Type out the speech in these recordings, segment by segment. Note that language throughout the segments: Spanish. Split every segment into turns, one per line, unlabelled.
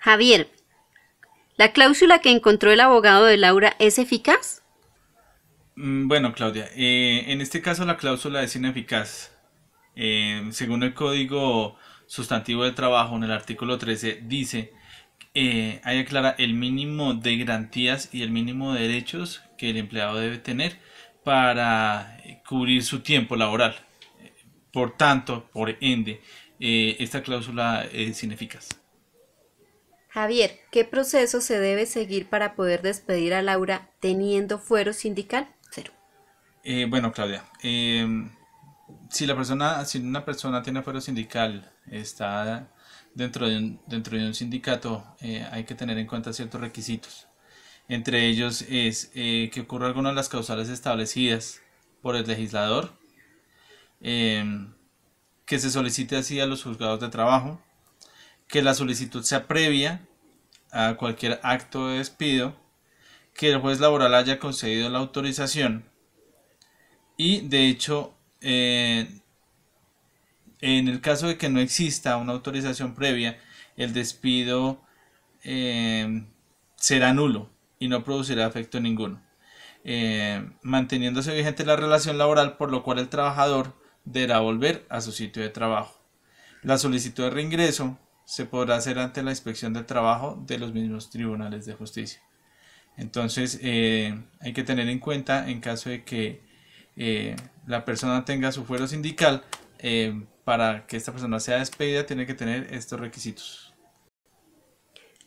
Javier, ¿la cláusula que encontró el abogado de Laura es eficaz?
Bueno, Claudia, en este caso la cláusula es ineficaz. Según el Código Sustantivo de Trabajo, en el artículo 13, dice, ahí aclara el mínimo de garantías y el mínimo de derechos que el empleado debe tener para cubrir su tiempo laboral. Por tanto, por ende, esta cláusula es ineficaz.
Javier, ¿qué proceso se debe seguir para poder despedir a Laura teniendo fuero sindical? Cero.
Bueno, Claudia, si una persona tiene fuero sindical, está dentro de un sindicato, hay que tener en cuenta ciertos requisitos. Entre ellos es que ocurra alguna de las causales establecidas por el legislador, eh, que se solicite así a los juzgados de trabajo, que la solicitud sea previa a cualquier acto de despido, que el juez laboral haya concedido la autorización y de hecho en el caso de que no exista una autorización previa, el despido eh, será nulo y no producirá efecto ninguno, manteniéndose vigente la relación laboral, por lo cual el trabajador deberá volver a su sitio de trabajo. La solicitud de reingreso se podrá hacer ante la inspección de trabajo de los mismos tribunales de justicia. Entonces hay que tener en cuenta, en caso de que la persona tenga su fuero sindical, para que esta persona sea despedida tiene que tener estos requisitos.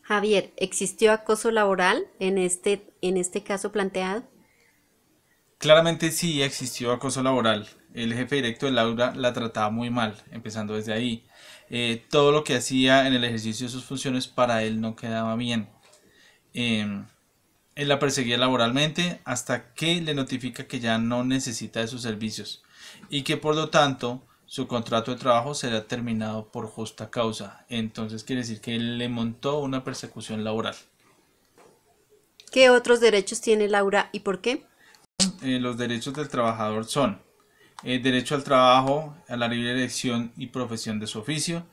Javier, ¿existió acoso laboral en este caso planteado?
Claramente sí existió acoso laboral. El jefe directo de Laura la trataba muy mal, empezando desde ahí. Todo lo que hacía en el ejercicio de sus funciones para él no quedaba bien. Eh, Él la perseguía laboralmente hasta que le notifica que ya no necesita de sus servicios y que por lo tanto su contrato de trabajo será terminado por justa causa. Entonces quiere decir que él le montó una persecución laboral.
¿Qué otros derechos tiene Laura y por qué?
Los derechos del trabajador son derecho al trabajo, a la libre elección y profesión de su oficio,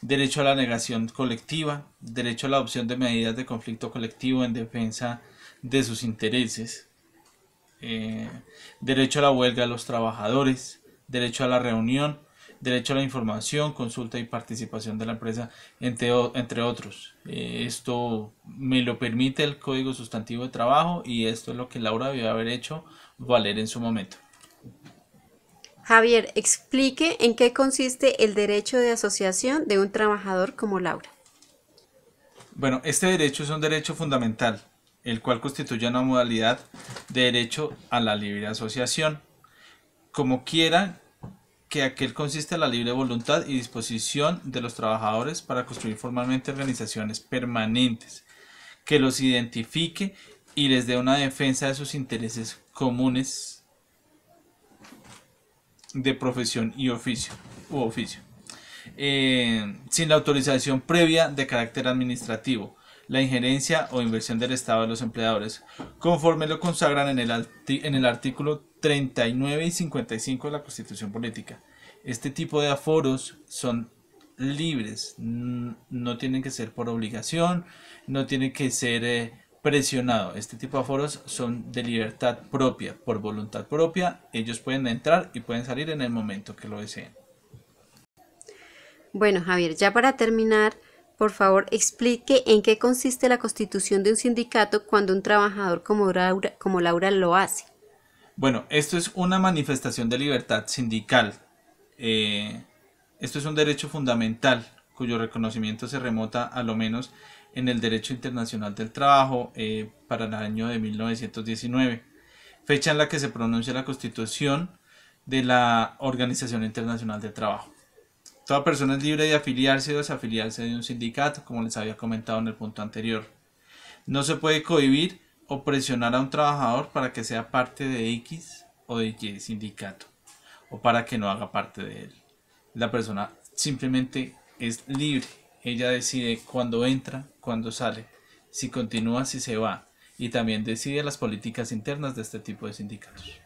derecho a la negación colectiva, derecho a la adopción de medidas de conflicto colectivo en defensa de sus intereses, eh, derecho a la huelga de los trabajadores, derecho a la reunión, derecho a la información, consulta y participación de la empresa, entre otros. Esto me lo permite el Código Sustantivo de Trabajo y esto es lo que Laura debió haber hecho valer en su momento.
Javier, explique en qué consiste el derecho de asociación de un trabajador como Laura.
Bueno, este derecho es un derecho fundamental, el cual constituye una modalidad de derecho a la libre asociación, como quiera que aquel consiste en la libre voluntad y disposición de los trabajadores para construir formalmente organizaciones permanentes que los identifique y les dé una defensa de sus intereses comunes de profesión y oficio u oficio, sin la autorización previa de carácter administrativo, la injerencia o inversión del Estado de los empleadores, conforme lo consagran en el artículo 39 y 55 de la Constitución Política. Este tipo de aforos son libres, no tienen que ser por obligación, no tienen que ser presionado. Este tipo de aforos son de libertad propia, por voluntad propia. Ellos pueden entrar y pueden salir en el momento que lo deseen.
Bueno, Javier, ya para terminar, por favor, explique en qué consiste la constitución de un sindicato cuando un trabajador como Laura lo hace.
Bueno, esto es una manifestación de libertad sindical. Eh, Esto es un derecho fundamental cuyo reconocimiento se remota a lo menos en el derecho internacional del trabajo, para el año de 1919, fecha en la que se pronuncia la constitución de la Organización Internacional del Trabajo. Toda persona es libre de afiliarse o desafiliarse de un sindicato, como les había comentado en el punto anterior. No se puede cohibir o presionar a un trabajador para que sea parte de X o de Y sindicato, o para que no haga parte de él. La persona simplemente es libre. Ella decide cuándo entra, cuándo sale, si continúa, si se va. Y también decide las políticas internas de este tipo de sindicatos.